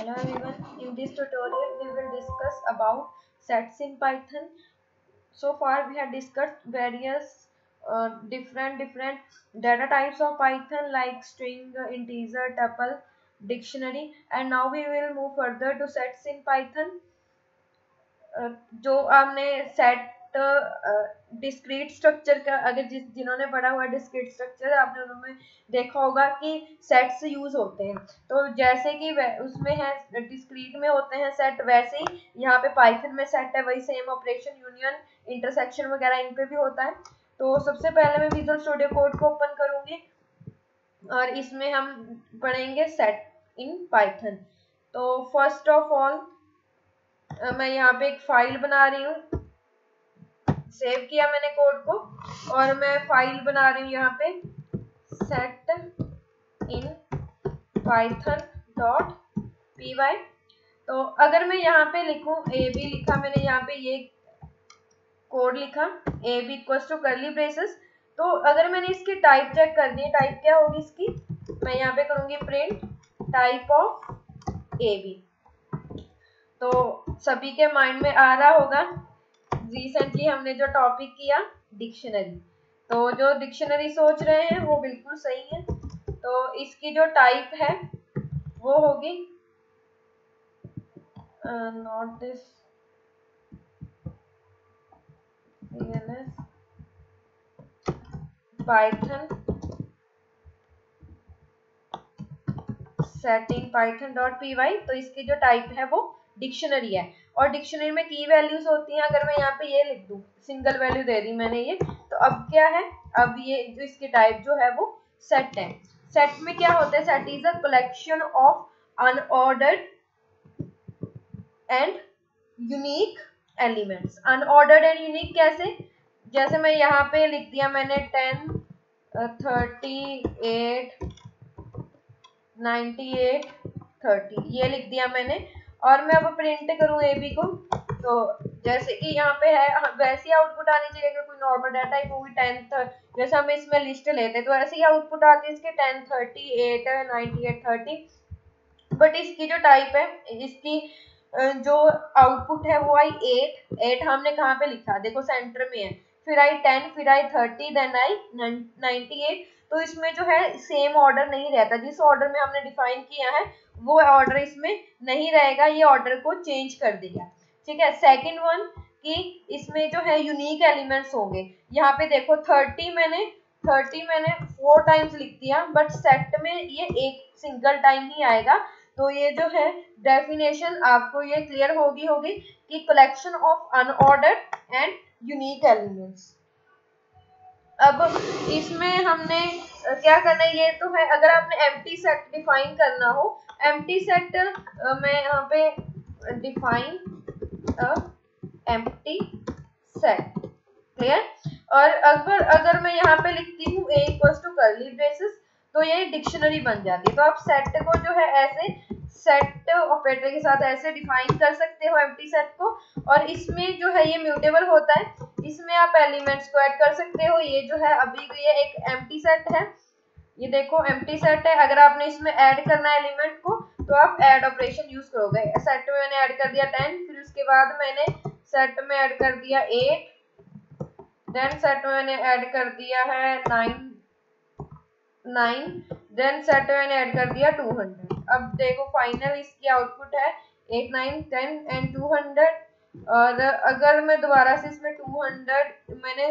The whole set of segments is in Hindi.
Hello everyone, in this tutorial we will discuss about sets in Python. So far we have discussed various different data types of Python like string, integer, tuple, dictionary, and now we will move further to sets in Python. जो आपने सेट डिस्क्रीट स्ट्रक्चर का अगर जिन्होंने पढ़ा हुआ डिस्क्रीट स्ट्रक्चर आपने उन्होंने देखा होगा कि सेट्स यूज होते हैं। तो जैसे कि उसमें है डिस्क्रीट में होते हैं सेट, वैसे ही यहाँ पे पाइथन में सेट है, वही सेम ऑपरेशन यूनियन इंटरसेक्शन वगैरह इन पे भी होता है। तो सबसे पहले मैं विजुअल स्टूडियो कोड को ओपन करूंगी और इसमें हम पढ़ेंगे सेट इन पाइथन। तो फर्स्ट ऑफ ऑल मैं यहाँ पे एक फाइल बना रही हूँ, सेव किया मैंने कोड को और मैं फाइल बना रही हूँ यहाँ पे set in python.py। तो अगर मैं यहाँ पे लिखूँ ab लिखा मैंने, यहाँ पे ये कोड लिखा ab equals to curly braces. तो अगर मैंने इसकी टाइप चेक कर दी, टाइप क्या होगी इसकी, मैं यहाँ पे करूंगी प्रिंट टाइप ऑफ ab। तो सभी के माइंड में आ रहा होगा रिसेंटली हमने जो टॉपिक किया डिक्शनरी, तो जो डिक्शनरी सोच रहे हैं वो बिल्कुल सही है। तो इसकी जो टाइप है वो होगी not this Python set in python.py। तो इसकी जो टाइप है वो डिक्शनरी है और डिक्शनरी में की वैल्यूज होती हैं। अगर मैं यहाँ पे ये लिख दूं, सिंगल वैल्यू दे दी मैंने ये, तो अब क्या है, अब ये जो इसकी टाइप जो है वो सेट है। सेट में क्या होता है, set is a collection of unordered and unique elements. Unordered and unique कैसे, जैसे मैं यहाँ पे लिख दिया मैंने 10 38 98 30 ये लिख दिया मैंने और मैं अब प्रिंट करूँ ए बी को, तो जैसे कि यहाँ पे है वैसी आउटपुट आनी चाहिए। अगर कोई नॉर्मल डाटा टाइप होगी 10 जैसे हम इसमें लिस्ट लेते तो ऐसे ही आउटपुट आती है इसके 10 38 98 30। बट इसकी जो टाइप है, इसकी जो आउटपुट है वो आई 8 हमने कहाँ पे लिखा, देखो सेंटर में है, फिर आई 10, फिर आई 30, देन आई 98। तो इसमें जो है सेम ऑर्डर नहीं रहता, जिस ऑर्डर में हमने डिफाइन किया है वो ऑर्डर इसमें नहीं रहेगा, ये ऑर्डर को चेंज कर देगा। ठीक है। सेकंड वन कि इसमें जो है यूनिक एलिमेंट्स होंगे। यहाँ पे देखो 30 मैंने 4 टाइम्स लिख दिया, बट सेट में ये एक सिंगल टाइम ही आएगा। तो ये जो है डेफिनेशन आपको ये क्लियर होगी कि collection of unordered and unique elements. अब इसमें हमने क्या करना है, ये तो है अगर आपने एम्प्टी सेट डिफाइन करना हो, एम्प्टी सेट मैं यहाँ पे डिफाइन एम्प्टी सेट, क्लियर। और अगर मैं यहाँ पे लिखती हूँ a equals to curly braces, तो ये डिक्शनरी बन जाती है। तो आप सेट को जो है ऐसे सेट ऑपरेटर के साथ ऐसे डिफाइन कर सकते हो एम्प्टी सेट को, और इसमें जो है ये म्यूटेबल होता है, इसमें आप एलिमेंट्स को ऐड कर सकते हो। ये जो है अभी ये एक एम्प्टी सेट है, ये देखो एम्प्टी सेट है। अगर आपने इसमें ऐड करना है एलिमेंट को तो आप ऐड ऑपरेशन यूज करोगे। सेट में मैंने ऐड कर दिया 10, फिर उसके बाद मैंने सेट में ऐड कर दिया 8, देन सेट में मैंने ऐड कर दिया है 9, देन सेट में मैंने ऐड कर दिया 200। अब देखो फाइनल इसकी आउटपुट है 8 9 10 एंड 200। और अगर मैं दोबारा से इसमें 200 मैंने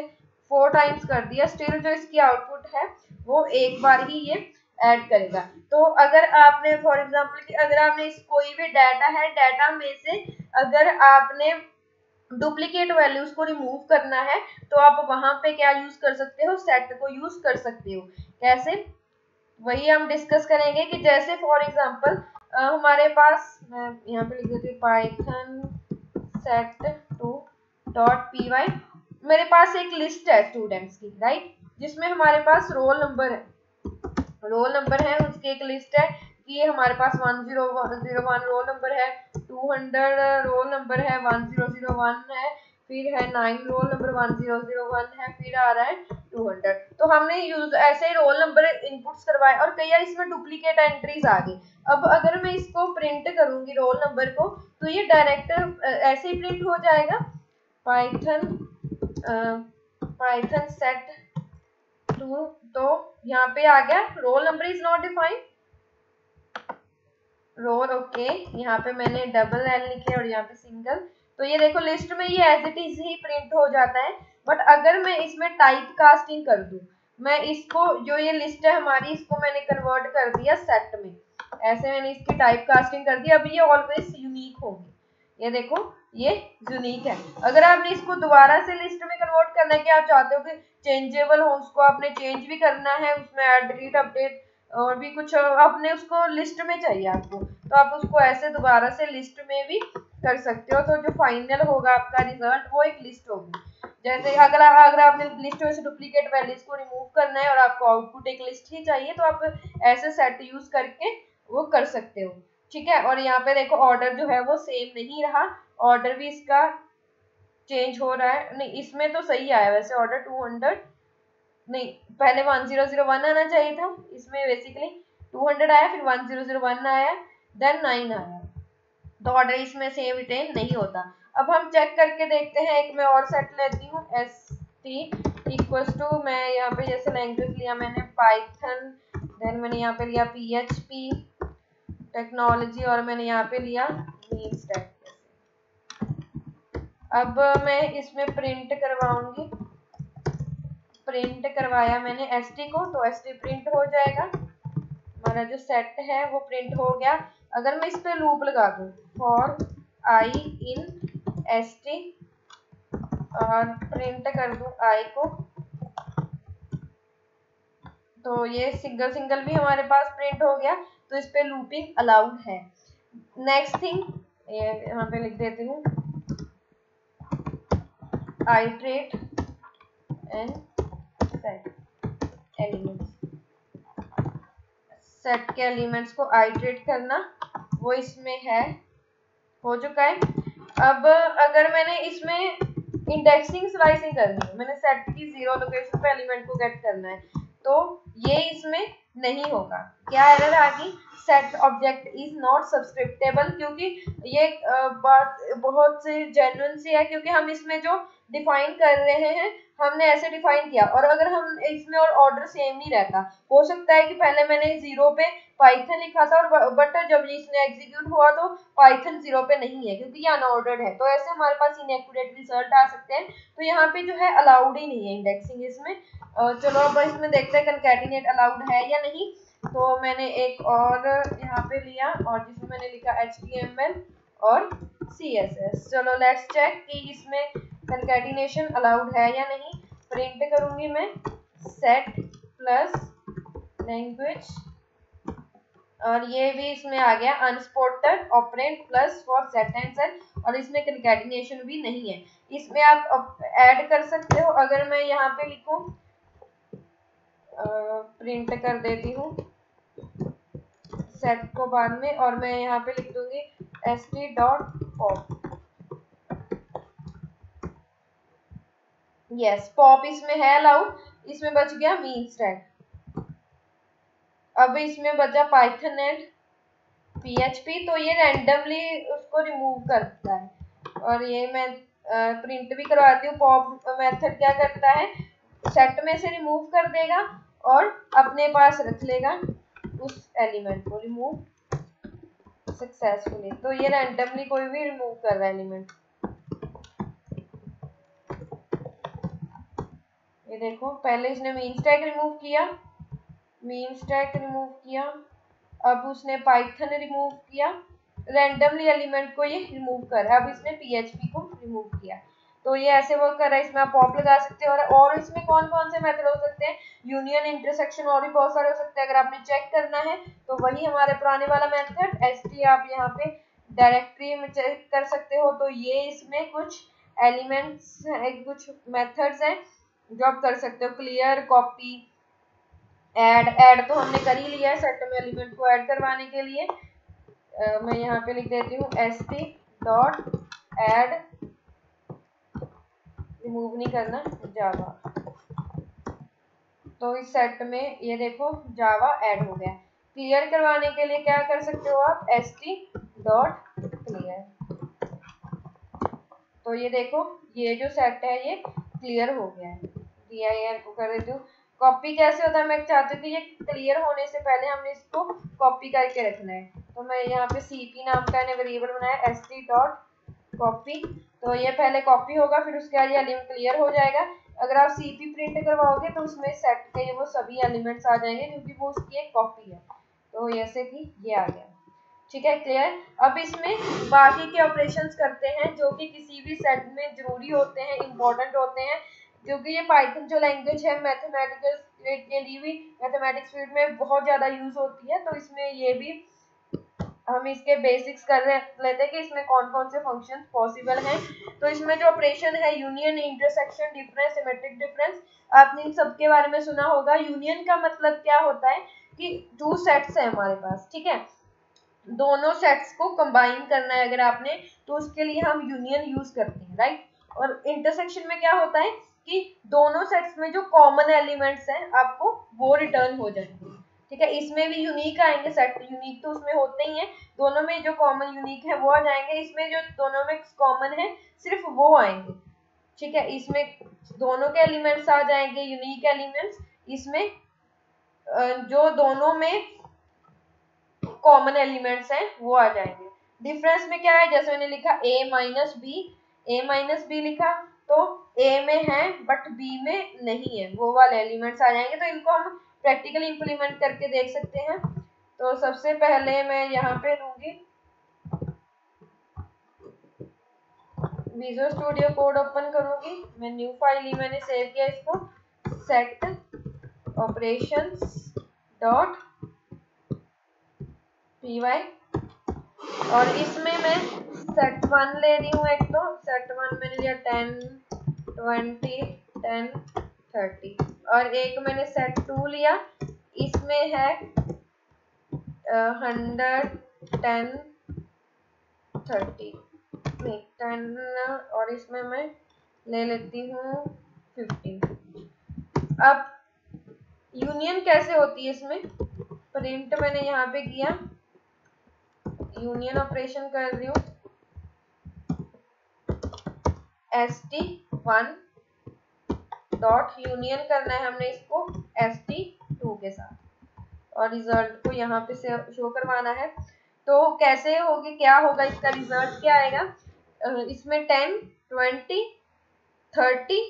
4 टाइम्स कर दिया, स्टिल जो इसकी आउटपुट है वो एक बार ही ये ऐड करेगा। तो अगर आपने फॉर एग्जांपल कि अगर आपने कोई भी डाटा है, डाटा में से अगर आपने डुप्लीकेट वैल्यूज को रिमूव करना है तो आप वहां पे क्या यूज कर सकते हो, सेट को यूज कर सकते हो। कैसे, वही हम डिस्कस करेंगे कि जैसे फॉर एग्जांपल हमारे पास, मैं यहाँ पे लिख देती हूँ Python set to dot py। मेरे पास एक लिस्ट है स्टूडेंट्स की, राइट, जिसमें हमारे पास रोल नंबर है, उसकी एक लिस्ट है कि ये हमारे पास 1001 रोल नंबर है, 200 रोल नंबर है, 1001 है, फिर है 9 रोल नंबर 1001 है, फिर आ रहा है 200। तो हमने यूज ऐसे ही रोल नंबर इनपुट्स करवाए और कई बार इसमें डुप्लीकेट एंट्रीज आ गई। अब अगर मैं इसको प्रिंट करूंगी रोल नंबर को तो ये डायरेक्ट ऐसे ही प्रिंट हो जाएगा, पाइथन सेट टू, तो यहाँ पे आ गया roll number is not defined, roll okay, यहाँ पे मैंने डबल एल लिखे और यहाँ पे सिंगल, तो ये देखो लिस्ट में ये एज इट इज ही प्रिंट हो जाता है। बट अगर मैं इसमें टाइप कास्टिंग कर दूं, मैं इसको जो ये लिस्ट है हमारी इसको मैंने कन्वर्ट कर दिया सेट में, ऐसे मैंने इसकी टाइप कास्टिंग कर दी, अब ये ऑलवेज यूनिक होगी, ये देखो ये यूनिक है। अगर आपने इसको दोबारा से लिस्ट में कन्वर्ट करना है कि आप चाहते हो कि चेंजेबल हो, उसको आपने चेंज भी करना है, उसमें ऐड डिलीट अपडेट और भी कुछ आपने उसको लिस्ट में चाहिए आपको, तो आप उसको ऐसे दोबारा से लिस्ट में भी कर सकते हो। तो जो फाइनल होगा आपका रिजल्ट वो एक लिस्ट होगी। जैसे अगर आपने लिस्ट में से डुप्लीकेट वैल्यूज को रिमूव करना है और आपको आउटपुट एक लिस्ट ही चाहिए तो आप ऐसे सेट यूज करके वो कर सकते हो, ठीक है। और यहाँ पे देखो ऑर्डर जो है वो सेम नहीं रहा, ऑर्डर भी इसका चेंज हो रहा है, नहीं इसमें तो सही आया वैसे ऑर्डर 200 नहीं, पहले 1001 आना चाहिए था, इसमें बेसिकली 200 आया, फिर 1001 आया, देन 9 आया, तो ऑर्डर इसमें सेम रिटेन नहीं होता। अब हम चेक करके देखते हैं, एक मैं और सेट लेती हूँ st इक्वल्स टू, मैं यहाँ पे जैसे लैंग्वेज लिया मैंने पाइथन, देन मैंने यहाँ पे लिया php टेक्नोलॉजी और मैंने यहाँ पे लिया मीन स्टैक। अब मैं इसमें प्रिंट करवाऊंगी, प्रिंट करवाया मैंने st को, तो st प्रिंट हो जाएगा, हमारा जो सेट है वो प्रिंट हो गया। अगर मैं इस पे लूप लगा दूं फॉर i इन st और प्रिंट कर दूं i को, तो ये सिंगल सिंगल भी हमारे पास प्रिंट हो गया, तो इस पे लूपिंग अलाउड है। नेक्स्ट थिंग यहाँ पे लिख देती हूँ iterate and set elements, set के एलिमेंट्स को आइट्रेट करना वो इसमें है, हो चुका है। अब अगर मैंने इसमें इंडेक्सिंग स्लाइसिंग करनी है, मैंने सेट की 0 लोकेशन पे एलिमेंट को गेट करना है, तो ये इसमें नहीं होगा। क्या एरर आ गई, सेट ऑब्जेक्ट इज नॉट सब्सक्रिप्टेबल, क्योंकि ये बात बहुत सी जेन्युइन सी है, क्योंकि हम इसमें जो डिफाइन कर रहे हैं हमने ऐसे डिफाइन किया, और अगर हम इसमें और ऑर्डर सेम नहीं रहता, हो सकता है कि पहले मैंने 0 पे पाइथन लिखा था और बट जब इसने एग्जीक्यूट हुआ तो पाइथन 0 पे नहीं है क्योंकि ये अनऑर्डर्ड है, तो ऐसे हमारे पास इनएक्यूरेट रिजल्ट आ सकते हैं। तो यहाँ पे जो है अलाउड ही नहीं है इंडेक्सिंग इसमें। चलो अब इसमें देखते हैं कंकैटिनेट अलाउड है या नहीं। तो मैंने एक और यहाँ पे लिया और जिसमें मैंने लिखा HTML और CSS। चलो लेट्स चेक कि इसमें कंकैटिनेशन अलाउड है या नहीं। प्रिंट करूंगी मैं सेट प्लस लैंग्वेज और ये भी इसमें आ गया unsupported operand plus for set and set, और इसमें कंकैटिनेशन भी नहीं है। इसमें आप ऐड कर सकते हो, अगर मैं यहाँ पे लिखूं प्रिंट कर देती हूँ सेट को बाद में, और मैं यहाँ पे लिख दूंगी st.pop, यस पॉप इसमें है अलाउड, इसमें बच गया मीन स्टैक। अब इसमें बचा पाइथन एंड PHP, तो ये रैंडमली उसको रिमूव करता है, और ये मैं प्रिंट भी करवाती हूँ। पॉप मेथड क्या करता है, सेट में से रिमूव कर देगा और अपने पास रख लेगा उस एलिमेंट को, रिमूव सक्सेसफुली। तो ये रैंडमली कोई भी रिमूव कर रहा है एलिमेंट, ये देखो पहले इसने मीन स्टैक रिमूव किया, मीन स्टैक रिमूव किया, अब उसने पाइथन रिमूव किया, रैंडमली एलिमेंट को ये रिमूव कर रहा है, अब इसने PHP को रिमूव किया। तो ये ऐसे वर्क कर रहा है। इसमें आप पॉप लगा सकते हो, और इसमें कौन कौन से मेथड हो सकते हैं, यूनियन, इंटरसेक्शन और भी बहुत सारे हो सकते हैं। अगर आपने चेक करना है तो वही हमारे पुराने वाला मेथड st आप यहाँ पे डायरेक्टरी में चेक कर सकते हो। तो ये इसमें कुछ एलिमेंट्स कुछ मेथड्स हैं जो आप कर सकते हो, क्लियर, कॉपी, ऐड तो हमने कर ही लिया है सेट में एलिमेंट को ऐड करवाने के लिए। मैं यहाँ पे लिख देती हूँ st.add, रिमूव नहीं करना, जावा तो इस सेट में ये देखो जावा ऐड हो गया। क्लियर करवाने के लिए क्या कर सकते हो आप, st.clear। तो ये देखो ये जो सेट है ये क्लियर हो गया है। dir को कर देती हूँ। कॉपी कैसे होता है, मैं चाहती हूँ कि ये क्लियर होने से पहले हमने इसको कॉपी करके रखना है। तो मैं यहाँ पे cp नाम का वेरिएबल बनाया st.copy। तो ये पहले कॉपी होगा, फिर उसके बाद ये एलिमेंट क्लियर हो जाएगा। अगर आप cp प्रिंट करवाओगे तो उसमें सेट के वो सभी एलिमेंट्स आ जाएंगे, क्योंकि वो उसकी एक कॉपी है। तो जैसे कि ये आ गया, ठीक है, क्लियर। अब इसमें बाकी के ऑपरेशंस करते हैं जो कि किसी भी सेट में जरूरी होते हैं, इंपॉर्टेंट होते हैं, क्योंकि ये पाइथन जो लैंग्वेज है मैथमेटिकल के लिए भी, मैथमेटिक्स फील्ड में बहुत ज्यादा यूज होती है। तो इसमें ये भी हम इसके बेसिक्स कर लेते हैं कि इसमें कौन कौन से फंक्शन पॉसिबल हैं। तो इसमें जो ऑपरेशन है union, intersection, difference, symmetric difference, आपने इन सब के बारे में सुना होगा। यूनियन का मतलब क्या होता है कि टू सेट्स है हमारे पास, ठीक है, दोनों सेट्स को कंबाइन करना है अगर आपने, तो उसके लिए हम यूनियन यूज करते हैं, राइट। और इंटरसेक्शन में क्या होता है कि दोनों सेट्स में जो कॉमन एलिमेंट्स हैं आपको वो रिटर्न हो जाएंगे, ठीक है। इसमें भी यूनिक आएंगे, सेट यूनिक तो उसमें होते ही हैं, दोनों में जो कॉमन यूनिक है वो आ जाएंगे। इसमें जो दोनों में कॉमन है सिर्फ वो आएंगे, ठीक है। इसमें दोनों के एलिमेंट्स आ जाएंगे यूनिक एलिमेंट्स, इसमें जो दोनों में कॉमन एलिमेंट्स हैं वो आ जाएंगे। डिफरेंस में क्या है, जैसे मैंने लिखा a माइनस बी लिखा, तो a में है बट b में नहीं है, वो वाले एलिमेंट्स आ जाएंगे। तो इनको हम प्रैक्टिकली इंप्लीमेंट करके देख सकते हैं। तो सबसे पहले मैं यहाँ पे लूंगी विजुअल स्टूडियो कोड ओपन करूंगी, मैं न्यू फाइल ही मैंने सेव किया इसको, सेट ऑपरेशंस डॉट py, और इसमें मैं सेट 1 ले रही हूँ। एक तो सेट 1 मैंने लिया 10 20 10 30, और एक मैंने सेट 2 लिया, इसमें है 100 10 30 नहीं 10, और इसमें मैं ले लेती हूँ 15। अब यूनियन कैसे होती है, इसमें प्रिंट मैंने यहाँ पे किया, यूनियन ऑपरेशन कर रही हूँ st1 डॉट यूनियन करना है हमने इसको st2 के साथ, और रिजल्ट को यहाँ पे से शो करवाना है। तो कैसे होगी, क्या होगा, इसका रिजल्ट क्या आएगा, इसमें 10 20 30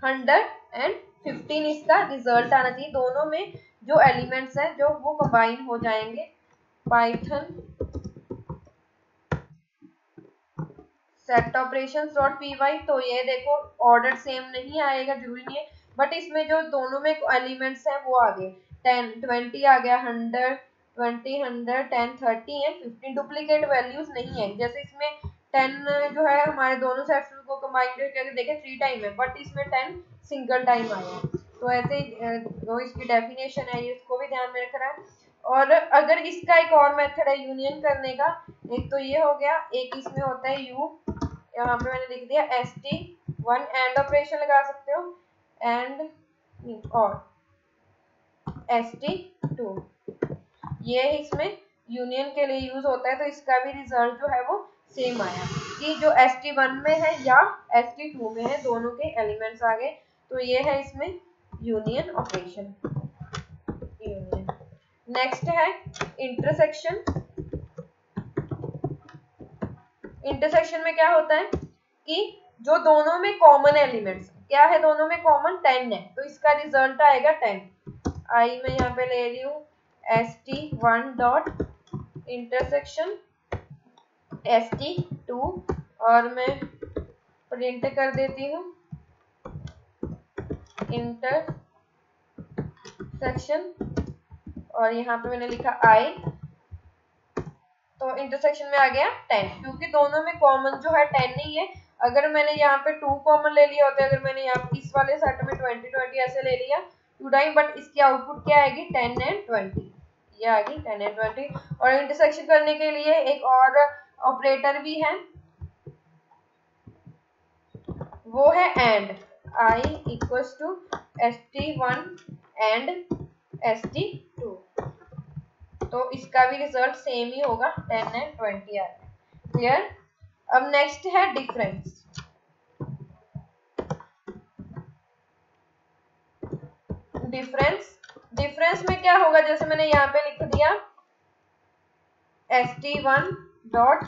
100 एंड 15 इसका रिजल्ट आना चाहिए। दोनों में जो एलिमेंट्स हैं जो वो कंबाइन हो जाएंगे। Python set operations dot py, तो ये देखो ऑर्डर सेम नहीं आएगा, जरूरी नहीं है, बट इसमें जो दोनों में एलिमेंट्स हैं वो आ गए, 10 20 आ गया, 100 20 100 10 30 है, 15 डुप्लीकेट वैल्यूज नहीं है। जैसे इसमें 10 जो है हमारे दोनों सेट्स को कंबाइन करके देखें 3 टाइम है, बट इसमें 10 सिंगल टाइम आया है। तो ऐसे जो इसकी डेफिनेशन है इसको भी ध्यान में रखना है। और अगर इसका एक और मेथड है यूनियन करने का, एक तो ये हो गया, एक इसमें होता है यू, यहाँ पे मैंने लिख दिया st1 एंड ऑपरेशन लगा सकते हो, एंड और st2, ये इसमें यूनियन के लिए यूज होता है। तो इसका भी रिजल्ट जो है वो सेम आया कि जो st1 में है या st2 में है, दोनों के एलिमेंट्स आ गए। तो ये है इसमें यूनियन ऑपरेशन। यूनियन नेक्स्ट है इंटरसेक्शन। इंटरसेक्शन में क्या होता है कि जो दोनों में कॉमन एलिमेंट्स, क्या है दोनों में कॉमन, 10 है, तो इसका रिजल्ट आएगा 10। आई मैं यहाँ पे ले रही हूँ st1 डॉट इंटरसेक्शन st2, और मैं प्रिंट कर देती हूँ इंटरसेक्शन, और यहाँ पे मैंने लिखा आई, तो इंटरसेक्शन में आ गया 10, क्योंकि दोनों में कॉमन जो है 10 नहीं है। अगर मैंने यहाँ पे 2 कॉमन ले लिया होता है, अगर मैंने यहाँ इस वाले सेट में 20 20 ऐसे ले लिया 2 टाइम, बट इसकी आउटपुट क्या आएगी 10 एंड 20, ये आ गई 10 एंड 20। और इंटरसेक्शन करने के लिए एक और ऑपरेटर भी है, वो है and, i equals to st1 and ST2। तो इसका भी रिजल्ट सेम ही होगा, 10 एंड 20 आ रहा है। क्लियर। अब नेक्स्ट है डिफरेंस। डिफरेंस में क्या होगा, जैसे मैंने यहाँ पे लिख दिया ST1 डॉट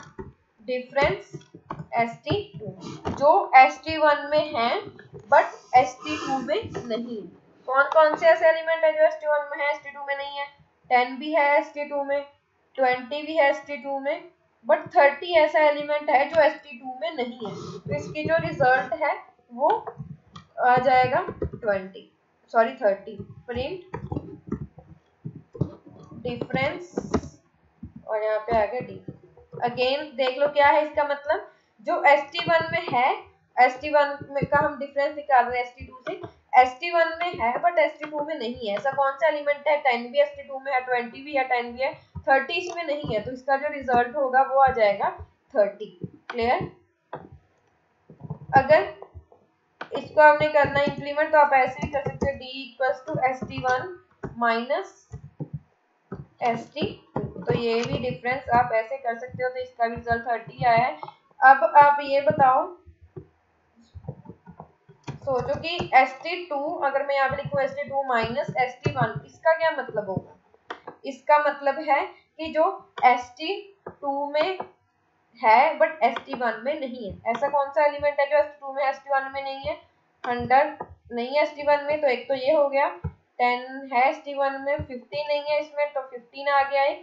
डिफरेंस ST2, जो ST1 में है बट ST2 में नहीं है। कौन कौन से ऐसे एलिमेंट है जो ST1 में है ST2 में नहीं है? 10 भी है ST2 में, 20 भी है ST2 में, बट 30 ऐसा एलिमेंट है जो ST2 में नहीं है। तो इसकी जो रिजल्ट है वो आ जाएगा 30। प्रिंट डिफरेंस और यहाँ पे आ गया डी। अगेन देख लो क्या है इसका मतलब, जो ST1 में है, ST1 में का हम डिफरेंस निकाल रहे हैं ST2 से, ST1 में है बट ST2 में नहीं है। ऐसा कौन सा एलिमेंट है? 10 भी ST2 में है, 20 भी है, 10 भी है, 30 इसमें नहीं है। तो इसका जो रिजल्ट होगा वो आ जाएगा 30। क्लियर। अगर इसको आपने करना इंप्लीमेंट तो आप ऐसे भी कर सकते हैं, D equals to ST1 minus ST2। तो ये भी डिफरेंस आप ऐसे कर सकते हो। तो इसका भी रिजल्ट 30 आया है। अब आप ये बताओ, सोचो कि ST2 अगर मैं यहाँ पे लिखूँ ST2 माइनस ST1, इसका क्या मतलब होगा? इसका मतलब है कि जो ST2 में है बट ST1 में नहीं है। ऐसा कौन सा एलिमेंट है जो ST2 में ST1 में नहीं है? 100 नहीं है ST1 में, तो एक तो ये हो गया। 10 है ST1 में, 50 नहीं है इसमें, तो 15 आ गया है।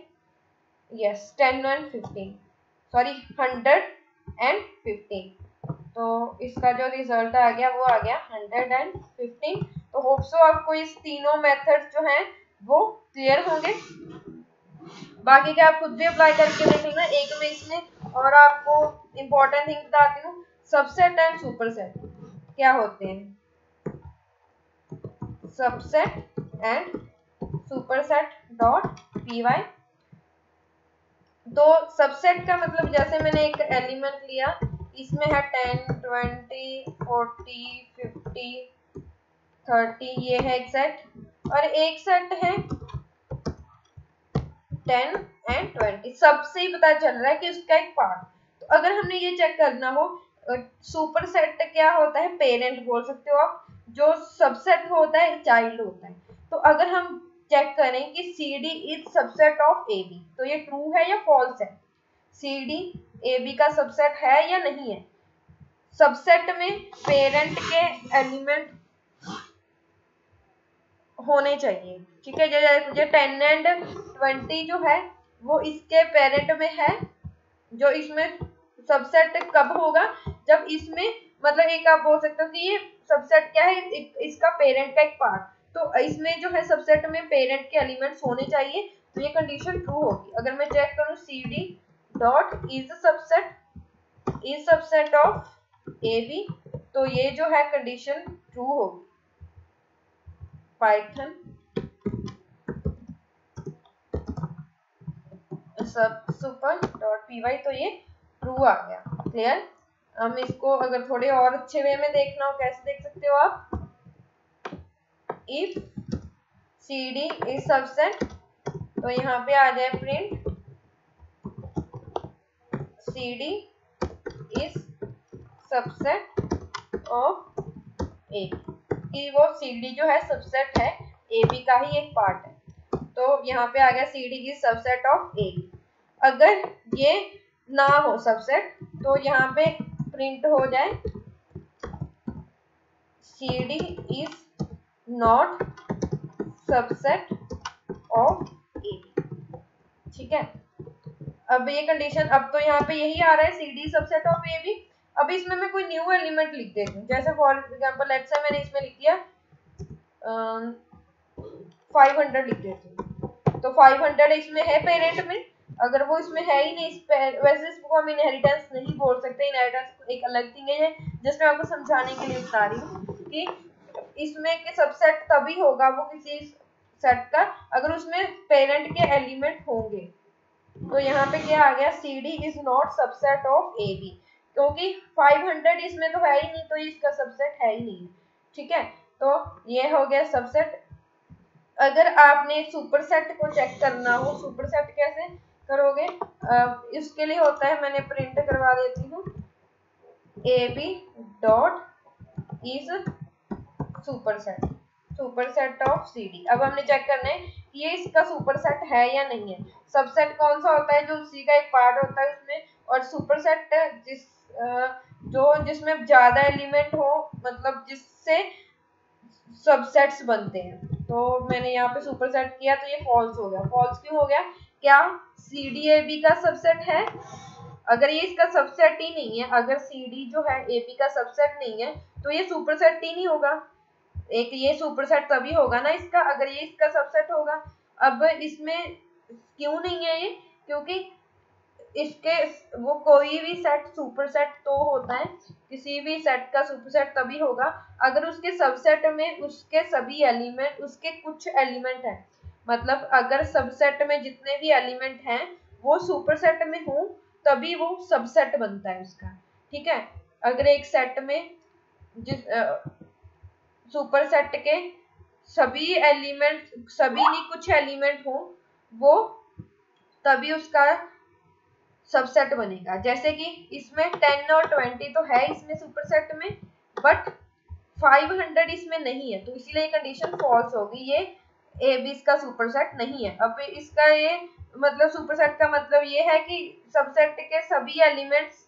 Yes, 10 and 15, sorry 100 and 15। तो इसका जो रिजल्ट आ गया वो आ गया 115। तो होप सो आपको इस तीनों मेथड्स जो हैं वो क्लियर होंगे। बाकी का आप खुद भी अप्लाई करके देख लेना। एक में इसमें और आपको इम्पोर्टेंट थिंग बताती हूँ, सबसेट एंड सुपरसेट क्या होते हैं। Subset and superset dot py। तो सबसेट का मतलब, जैसे मैंने एक एलिमेंट लिया, इसमें है 10, 20, 40, 50, 30, ये है एक सेट, और एक सेट है 10 एंड 20। सबसे ही पता चल रहा है कि उसका एक पार्ट। तो अगर हमने ये चेक करना हो, सुपर सेट क्या होता है, पेरेंट बोल सकते हो आप, जो सबसेट होता है चाइल्ड होता है। तो अगर हम चेक करें कि CD is subset of AB, तो ये ट्रू है या फॉल्स है? CD AB का सबसेट है या नहीं है? सबसेट में पेरेंट के एलिमेंट होने चाहिए, ठीक है। जो 10 एंड 20 जो है वो इसके पेरेंट में है। जो इसमें सबसेट कब होगा, जब इसमें, मतलब एक आप बोल सकते हो कि ये सबसेट क्या है, इसका पेरेंट का एक पार्ट। तो इसमें जो है सबसेट में पेरेंट के एलिमेंट्स होने चाहिए, तो ये कंडीशन ट्रू होगी। अगर मैं चेक करूं CD dot is subset of AB, तो ये जो है कंडीशन ट्रू होगी। पाइथन सब सुपर डॉट py, तो ये ट्रू आ गया। क्लियर। हम इसको अगर थोड़े और अच्छे वे में देखना हो, कैसे देख सकते हो आप, इफ CD इज सबसेट, तो यहाँ पे आ जाए print CD is subset of AB, कि वो CD जो है सबसेट है, AB का ही एक पार्ट है। तो यहाँ पे आ गया CD is subset of AB। अगर ये ना हो सबसेट, तो यहाँ पे प्रिंट हो जाए CD is not subset of AB। ठीक है। अब ये कंडीशन, अब तो यहाँ पे यही आ रहा है CD सबसेट ऑफ AB। अब इसमें मैं कोई न्यू एलिमेंट लिख देती हूँ, जैसे फॉर एग्जाम्पल लेट्स से मैंने इसमें लिख दिया 500 लिख देती हूँ। तो 500 इसमें है पेरेंट में, अगर वो इसमें है ही नहीं, वैसे इसको हम इनहेरिटेंस नहीं बोल सकते, इनहेरिटेंस एक अलग थिंग है, जस्ट मैं आपको समझाने के लिए बता रही हूँ कि इसमें के सबसेट तभी होगा वो किसी सेट का, अगर उसमें पेरेंट के एलिमेंट होंगे। तो यहाँ पे क्या आ गया, CD is not subset of AB, क्योंकि 500 इसमें तो है ही नहीं, तो इसका सबसेट है ही नहीं। ठीक है, तो ये हो गया सबसेट अगर आपने सुपरसेट को चेक करना हो, सुपरसेट कैसे करोगे, इसके लिए होता है, मैंने प्रिंट करवा देती हूँ, A B dot is superset, superset of C D. अब हमने चेक करना है कि ये इसका सुपरसेट है या नहीं है। सबसेट कौन सा होता है, जो सी का एक पार्ट होता है उसमें, और सुपरसेट जिसमें ज्यादा एलिमेंट हो, मतलब जिससे सबसेट्स बनते हैं। तो मैंने यहाँ पे सुपरसेट किया तो ये फॉल्स हो गया। फॉल्स क्यों हो गया, क्या सी डी ए बी का सबसेट है? अगर ये इसका सबसेट ही नहीं है, अगर सी डी जो है ए बी का सबसेट नहीं है, तो ये सुपरसेट ही नहीं होगा। एक ये सुपरसेट तभी होगा ना इसका, अगर ये इसका सबसेट होगा। अब इसमें क्यों नहीं है ये, क्योंकि इसके वो कोई भी सेट सुपरसेट तो होता है, किसी भी सेट का सुपरसेट तभी होगा अगर उसके सबसेट में उसके सभी एलिमेंट, उसके कुछ एलिमेंट हैं, मतलब अगर सबसेट में जितने भी एलिमेंट हैं वो सुपरसेट में हो, तभी वो सबसेट बनता है उसका। ठीक है, अगर एक सेट में जिस सुपरसेट के सभी एलिमेंट, सभी नहीं कुछ एलिमेंट हो, वो तभी उसका सबसेट बनेगा। जैसे कि इसमें 10 और 20 तो है इसमें सुपरसेट में, बट 500 इसमें नहीं है, तो इसीलिए कंडीशन फॉल्स होगी, ये ए बी इसका सुपरसेट नहीं है। अब इसका ये मतलब सुपरसेट का मतलब ये है कि सबसेट के सभी एलिमेंट्स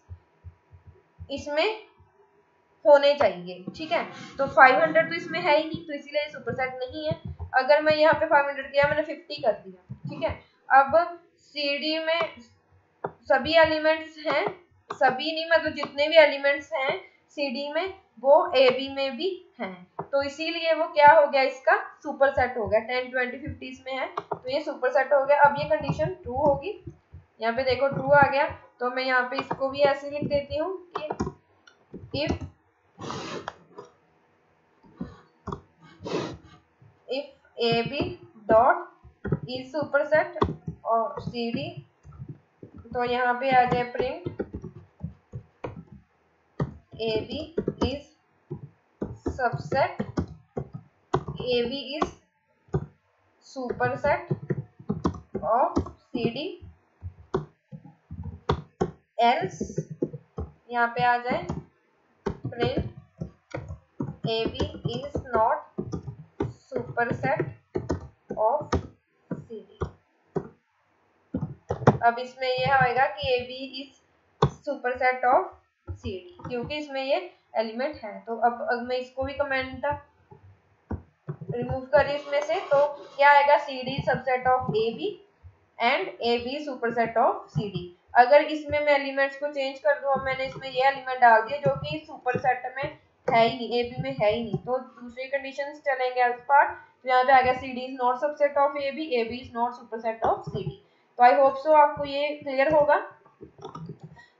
इसमें होने चाहिए। ठीक है, तो 500 तो इसमें है ही नहीं, तो इसीलिए सुपरसेट नहीं है। अगर मैं यहाँ पे 500 किया, मैंने 50 कर दिया। ठीक है, अब सी डी में सभी एलिमेंट्स हैं, सभी नहीं मतलब जितने भी एलिमेंट्स हैं सी डी में, वो ए बी में भी हैं, तो इसीलिए वो क्या हो गया, इसका सुपरसेट हो गया। 10 20 50 इसमें है, तो ये सुपरसेट हो गया। अब ये कंडीशन ट्रू होगी, यहाँ पे देखो ट्रू आ गया, तो मैं यहाँ पे इसको भी ऐसे लिख देती हूँ कि if AB dot is superset और CD, तो यहाँ पे आ जाए print AB is subset, AB is superset of CD, else यहाँ पे आ जाए print AB is not superset of CD। अब इसमें ये आएगा कि AB is superset of CD, क्योंकि इसमें ये एलिमेंट है। तो अब मैं इसको भी कमेंट रिमूव करी इसमें से, तो क्या आएगा, CD subset of AB and AB superset of CD। अगर इसमें मैं एलिमेंट्स को चेंज कर दूं, अब मैंने इसमें ये एलिमेंट डाल दिया जो कि सुपरसेट में है ही नहीं, AB में है ही नहीं, तो दूसरी कंडीशंस चलेंगे एल्स पार्ट। तो यहाँ पे आएगा CD is not subset of AB, AB is not superset of CD। तो आई होप सो आपको ये क्लियर होगा।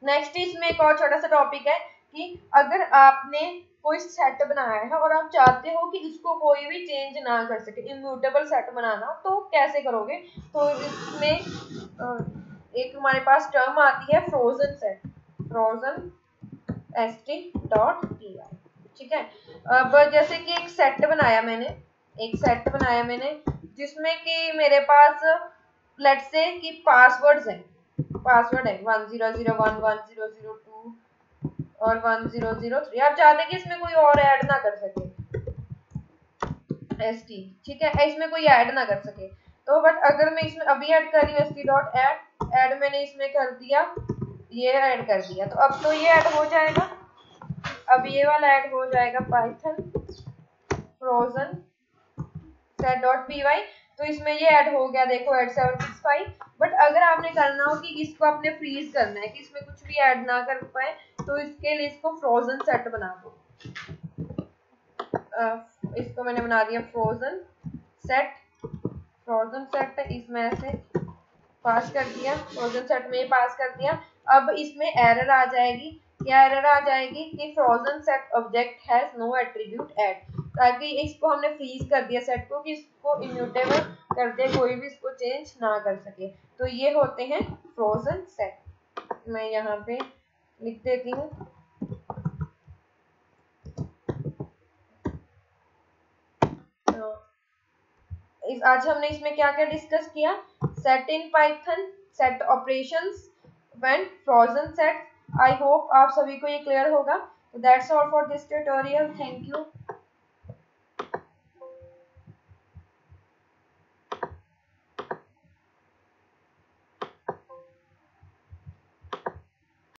नेक्स्ट इसमें एक और छोटा सा टॉपिक है कि अगर आपने कोई सेट बनाया है और आप चाहते हो कि इसको कोई भी चेंज ना कर सके, इम्यूटेबल सेट बनाना, तो कैसे करोगे। तो इसमें एक हमारे पास टर्म आती है फ्रोजन सेट, फ्रोजन st.py। ठीक है, अब जैसे कि एक सेट बनाया मैंने, एक सेट बनाया मैंने जिसमें कि मेरे पास लेट्स से कि पासवर्ड्स हैं, पासवर्ड है 1001 1002 और 1003। आप चाहते हैं कि इसमें कोई और ऐड ना कर सके st, ठीक है, इसमें कोई ऐड ना कर सके। तो बट अगर मैं इसमें अभी ऐड कर रही हूँ st.add, ऐड मैंने इसमें कर दिया, ये ऐड कर दिया, तो अब तो ये ऐड हो जाएगा। अब ये वाला ऐड हो जाएगा पाइथन फ्रोजन set.py, तो इसमें ये ऐड हो गया, देखो ऐड 765। बट अगर आपने करना हो कि इसको आपने फ्रीज करना है कि इसमें कुछ भी ऐड ना कर पाए, तो इसके लिए इसको फ्रोजन सेट बना दो। इसको मैंने बना दिया फ्रोजन सेट, फ्रोजन सेट इसमें ऐसे पास कर दिया, फ्रोजन सेट में पास कर दिया। अब इसमें एरर आ जाएगी, क्या एरर आ जाएगी कि frozen set object has no attribute add, ताकि इसको हमने फ्रीज कर दिया सेट को कि इसको इम्यूटेबल कर दे, कोई भी इसको चेंज ना कर सके। तो ये होते हैं फ्रोजन सेट। मैं यहाँ पे लिख देती हूँ आज हमने इसमें क्या क्या डिस्कस किया, set in Python, set operations and frozen set. I hope आप सभी को ये क्लियर होगा। That's all for this tutorial, thank you.